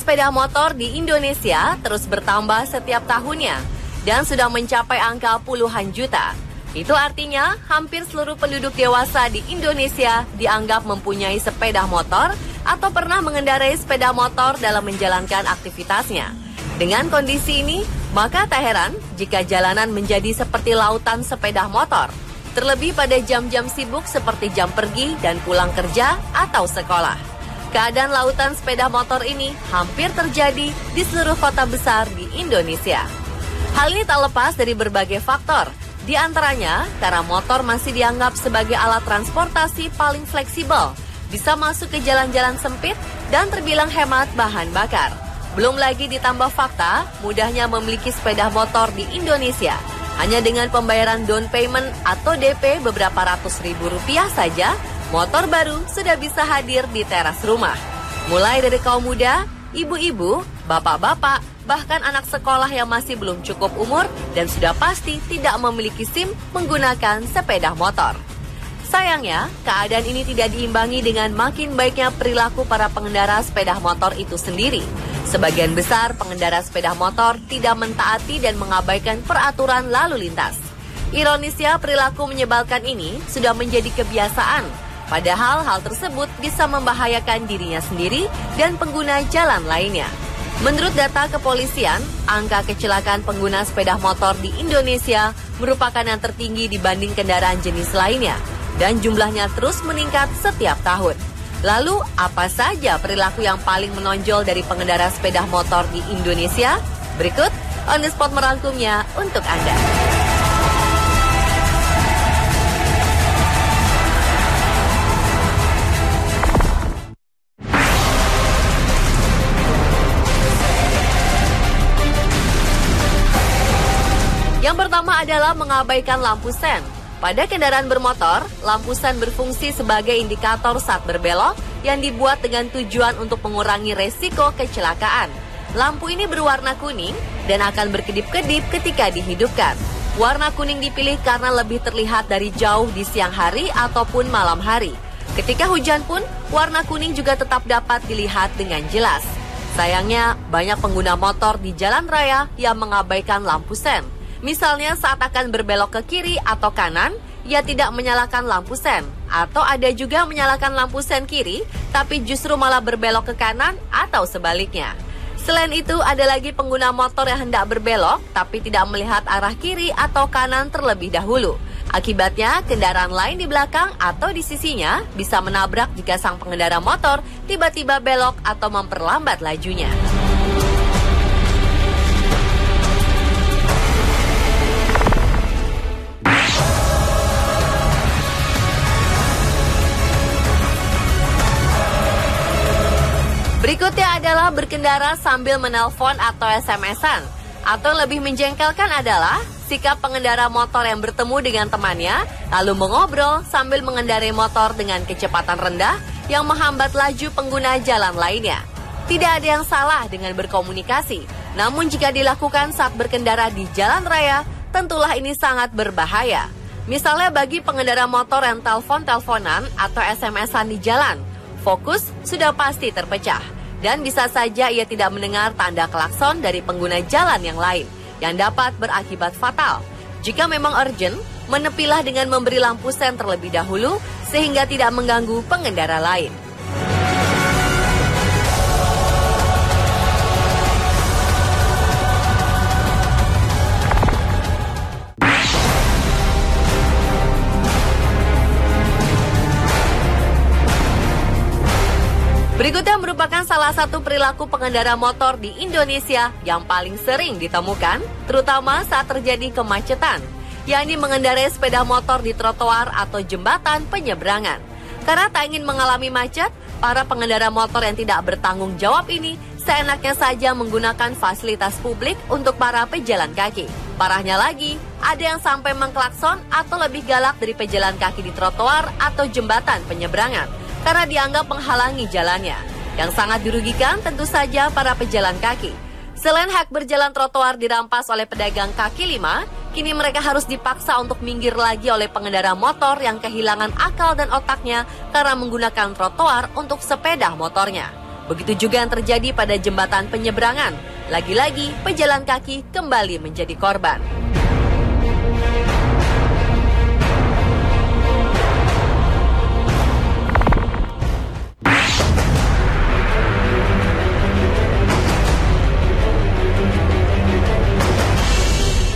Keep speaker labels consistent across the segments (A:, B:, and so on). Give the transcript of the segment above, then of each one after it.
A: sepeda motor di Indonesia terus bertambah setiap tahunnya dan sudah mencapai angka puluhan juta. Itu artinya hampir seluruh penduduk dewasa di Indonesia dianggap mempunyai sepeda motor atau pernah mengendarai sepeda motor dalam menjalankan aktivitasnya. Dengan kondisi ini, maka tak heran jika jalanan menjadi seperti lautan sepeda motor. Terlebih pada jam-jam sibuk seperti jam pergi dan pulang kerja atau sekolah. Keadaan lautan sepeda motor ini hampir terjadi di seluruh kota besar di Indonesia. Hal ini tak lepas dari berbagai faktor. Di antaranya, karena motor masih dianggap sebagai alat transportasi paling fleksibel, bisa masuk ke jalan-jalan sempit dan terbilang hemat bahan bakar. Belum lagi ditambah fakta, mudahnya memiliki sepeda motor di Indonesia. Hanya dengan pembayaran down payment atau DP beberapa ratus ribu rupiah saja, motor baru sudah bisa hadir di teras rumah. Mulai dari kaum muda, ibu-ibu, bapak-bapak, bahkan anak sekolah yang masih belum cukup umur dan sudah pasti tidak memiliki SIM menggunakan sepeda motor. Sayangnya, keadaan ini tidak diimbangi dengan makin baiknya perilaku para pengendara sepeda motor itu sendiri. Sebagian besar pengendara sepeda motor tidak mentaati dan mengabaikan peraturan lalu lintas. Ironisnya, perilaku menyebalkan ini sudah menjadi kebiasaan. Padahal hal tersebut bisa membahayakan dirinya sendiri dan pengguna jalan lainnya. Menurut data kepolisian, angka kecelakaan pengguna sepeda motor di Indonesia merupakan yang tertinggi dibanding kendaraan jenis lainnya. Dan jumlahnya terus meningkat setiap tahun. Lalu, apa saja perilaku yang paling menonjol dari pengendara sepeda motor di Indonesia? Berikut, On The Spot merangkumnya untuk Anda. Yang pertama adalah mengabaikan lampu sen. Pada kendaraan bermotor, lampu sen berfungsi sebagai indikator saat berbelok yang dibuat dengan tujuan untuk mengurangi resiko kecelakaan. Lampu ini berwarna kuning dan akan berkedip-kedip ketika dihidupkan. Warna kuning dipilih karena lebih terlihat dari jauh di siang hari ataupun malam hari. Ketika hujan pun, warna kuning juga tetap dapat dilihat dengan jelas. Sayangnya, banyak pengguna motor di jalan raya yang mengabaikan lampu sen. Misalnya saat akan berbelok ke kiri atau kanan, ia tidak menyalakan lampu sen. Atau ada juga menyalakan lampu sen kiri, tapi justru malah berbelok ke kanan atau sebaliknya. Selain itu, ada lagi pengguna motor yang hendak berbelok, tapi tidak melihat arah kiri atau kanan terlebih dahulu. Akibatnya, kendaraan lain di belakang atau di sisinya bisa menabrak jika sang pengendara motor tiba-tiba belok atau memperlambat lajunya. Berikutnya adalah berkendara sambil menelpon atau SMS-an. Atau lebih menjengkelkan adalah sikap pengendara motor yang bertemu dengan temannya, lalu mengobrol sambil mengendarai motor dengan kecepatan rendah yang menghambat laju pengguna jalan lainnya. Tidak ada yang salah dengan berkomunikasi, namun jika dilakukan saat berkendara di jalan raya, tentulah ini sangat berbahaya. Misalnya bagi pengendara motor yang telepon-teleponan atau SMS-an di jalan, fokus sudah pasti terpecah. Dan bisa saja ia tidak mendengar tanda klakson dari pengguna jalan yang lain, yang dapat berakibat fatal. Jika memang urgent, menepilah dengan memberi lampu sen terlebih dahulu, sehingga tidak mengganggu pengendara lain. Berikutnya merupakan salah satu perilaku pengendara motor di Indonesia yang paling sering ditemukan, terutama saat terjadi kemacetan, yakni mengendarai sepeda motor di trotoar atau jembatan penyeberangan. Karena tak ingin mengalami macet, para pengendara motor yang tidak bertanggung jawab ini seenaknya saja menggunakan fasilitas publik untuk para pejalan kaki. Parahnya lagi, ada yang sampai mengklakson atau lebih galak dari pejalan kaki di trotoar atau jembatan penyeberangan, karena dianggap menghalangi jalannya. Yang sangat dirugikan tentu saja para pejalan kaki. Selain hak berjalan trotoar dirampas oleh pedagang kaki lima, kini mereka harus dipaksa untuk minggir lagi oleh pengendara motor yang kehilangan akal dan otaknya karena menggunakan trotoar untuk sepeda motornya. Begitu juga yang terjadi pada jembatan penyeberangan. Lagi-lagi, pejalan kaki kembali menjadi korban.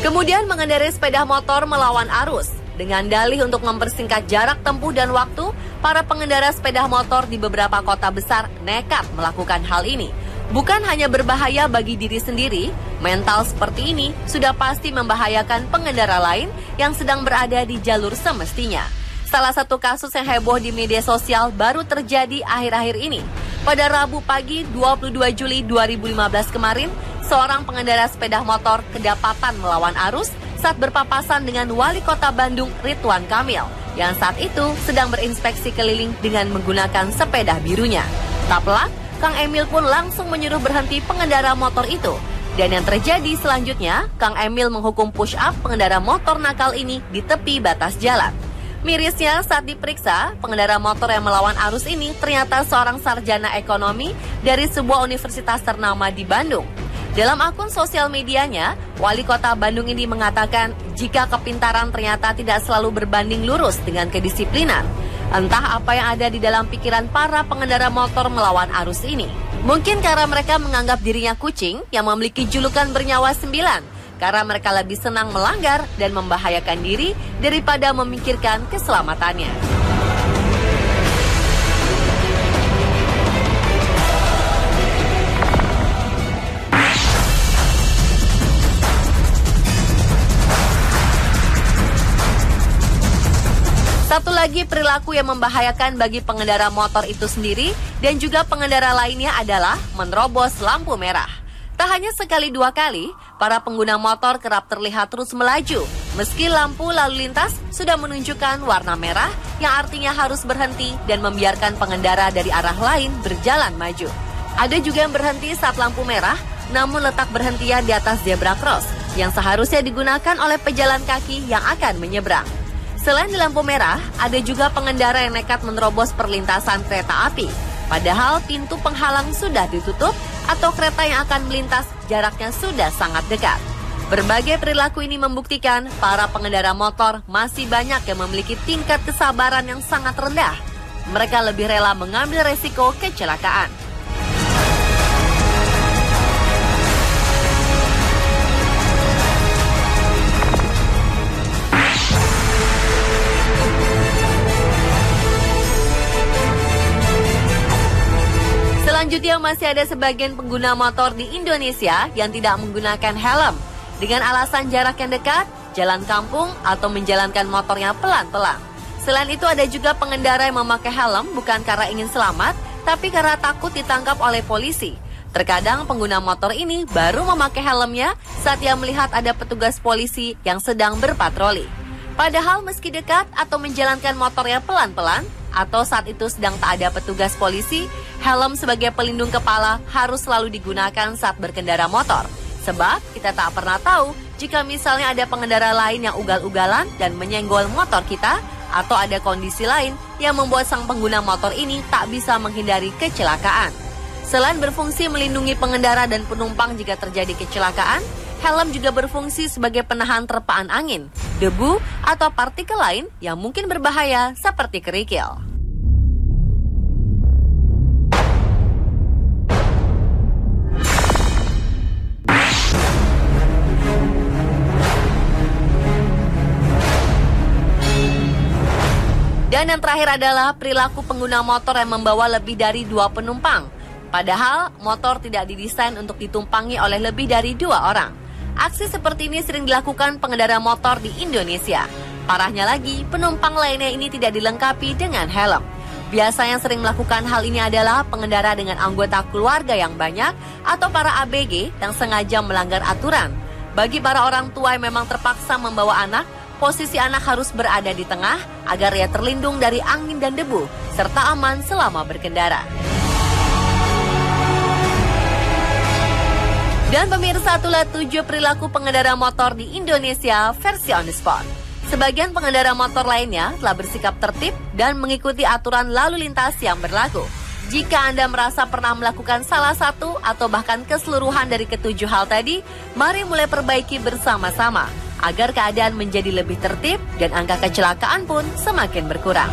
A: Kemudian mengendarai sepeda motor melawan arus. Dengan dalih untuk mempersingkat jarak tempuh dan waktu, para pengendara sepeda motor di beberapa kota besar nekat melakukan hal ini. Bukan hanya berbahaya bagi diri sendiri, mental seperti ini sudah pasti membahayakan pengendara lain yang sedang berada di jalur semestinya. Salah satu kasus yang heboh di media sosial baru terjadi akhir-akhir ini. Pada Rabu pagi 22 Juli 2015 kemarin, seorang pengendara sepeda motor kedapatan melawan arus saat berpapasan dengan Wali Kota Bandung Ridwan Kamil yang saat itu sedang berinspeksi keliling dengan menggunakan sepeda birunya. Tak pelak, Kang Emil pun langsung menyuruh berhenti pengendara motor itu. Dan yang terjadi selanjutnya, Kang Emil menghukum push up pengendara motor nakal ini di tepi batas jalan. Mirisnya saat diperiksa, pengendara motor yang melawan arus ini ternyata seorang sarjana ekonomi dari sebuah universitas ternama di Bandung. Dalam akun sosial medianya, Wali Kota Bandung ini mengatakan jika kepintaran ternyata tidak selalu berbanding lurus dengan kedisiplinan. Entah apa yang ada di dalam pikiran para pengendara motor melawan arus ini. Mungkin karena mereka menganggap dirinya kucing yang memiliki julukan bernyawa 9, karena mereka lebih senang melanggar dan membahayakan diri daripada memikirkan keselamatannya. Satu lagi perilaku yang membahayakan bagi pengendara motor itu sendiri dan juga pengendara lainnya adalah menerobos lampu merah. Tak hanya sekali dua kali, para pengguna motor kerap terlihat terus melaju, meski lampu lalu lintas sudah menunjukkan warna merah yang artinya harus berhenti dan membiarkan pengendara dari arah lain berjalan maju. Ada juga yang berhenti saat lampu merah, namun letak berhentinya di atas zebra cross, yang seharusnya digunakan oleh pejalan kaki yang akan menyeberang. Selain di lampu merah, ada juga pengendara yang nekat menerobos perlintasan kereta api. Padahal pintu penghalang sudah ditutup atau kereta yang akan melintas jaraknya sudah sangat dekat. Berbagai perilaku ini membuktikan para pengendara motor masih banyak yang memiliki tingkat kesabaran yang sangat rendah. Mereka lebih rela mengambil resiko kecelakaan. Selanjutnya masih ada sebagian pengguna motor di Indonesia yang tidak menggunakan helm dengan alasan jarak yang dekat, jalan kampung, atau menjalankan motornya pelan-pelan. Selain itu ada juga pengendara yang memakai helm bukan karena ingin selamat, tapi karena takut ditangkap oleh polisi. Terkadang pengguna motor ini baru memakai helmnya saat ia melihat ada petugas polisi yang sedang berpatroli. Padahal meski dekat atau menjalankan motornya pelan-pelan, atau saat itu sedang tak ada petugas polisi, helm sebagai pelindung kepala harus selalu digunakan saat berkendara motor. Sebab kita tak pernah tahu jika misalnya ada pengendara lain yang ugal-ugalan dan menyenggol motor kita, atau ada kondisi lain yang membuat sang pengguna motor ini tak bisa menghindari kecelakaan. Selain berfungsi melindungi pengendara dan penumpang jika terjadi kecelakaan, helm juga berfungsi sebagai penahan terpaan angin, debu, atau partikel lain yang mungkin berbahaya seperti kerikil. Dan yang terakhir adalah perilaku pengguna motor yang membawa lebih dari 2 penumpang. Padahal motor tidak didesain untuk ditumpangi oleh lebih dari 2 orang. Aksi seperti ini sering dilakukan pengendara motor di Indonesia. Parahnya lagi, penumpang lainnya ini tidak dilengkapi dengan helm. Biasanya yang sering melakukan hal ini adalah pengendara dengan anggota keluarga yang banyak atau para ABG yang sengaja melanggar aturan. Bagi para orang tua yang memang terpaksa membawa anak, posisi anak harus berada di tengah agar ia terlindung dari angin dan debu, serta aman selama berkendara. Dan pemirsa, itulah 7 perilaku pengendara motor di Indonesia versi on the spot. Sebagian pengendara motor lainnya telah bersikap tertib dan mengikuti aturan lalu lintas yang berlaku. Jika Anda merasa pernah melakukan salah satu atau bahkan keseluruhan dari ketujuh hal tadi, mari mulai perbaiki bersama-sama agar keadaan menjadi lebih tertib dan angka kecelakaan pun semakin berkurang.